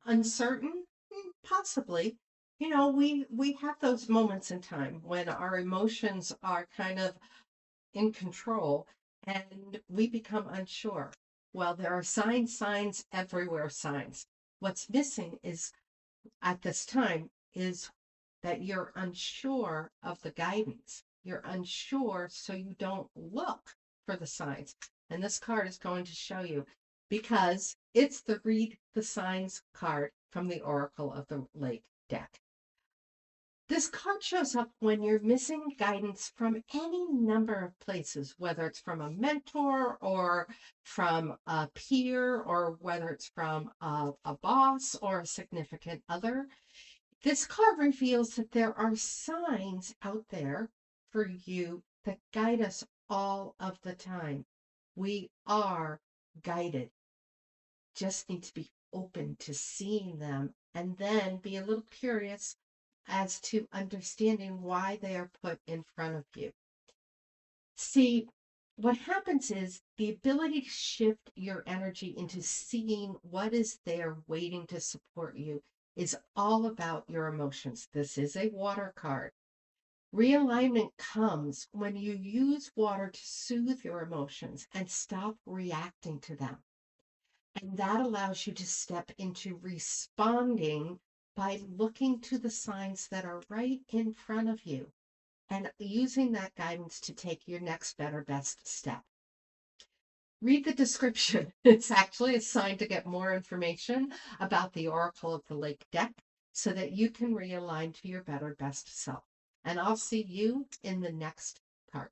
Uncertain? Possibly. You know, we have those moments in time when our emotions are kind of in control and we become unsure. Well, there are signs everywhere, signs. What's missing is at this time is that you're unsure of the guidance. You're unsure, so you don't look for the signs. And this card is going to show you because it's the Read the Signs card from the Oracle of the Lake deck. This card shows up when you're missing guidance from any number of places, whether it's from a mentor or from a peer, or whether it's from a boss or a significant other. This card reveals that there are signs out there for you that guide us all of the time. We are guided, just need to be open to seeing them and then be a little curious as to understanding why they are put in front of you. See, what happens is the ability to shift your energy into seeing what is there waiting to support you is all about your emotions. This is a water card. Realignment comes when you use water to soothe your emotions and stop reacting to them. And that allows you to step into responding by looking to the signs that are right in front of you and using that guidance to take your next better best step. Read the description. It's actually a sign to get more information about the Oracle of the Lake deck so that you can realign to your better best self. And I'll see you in the next card.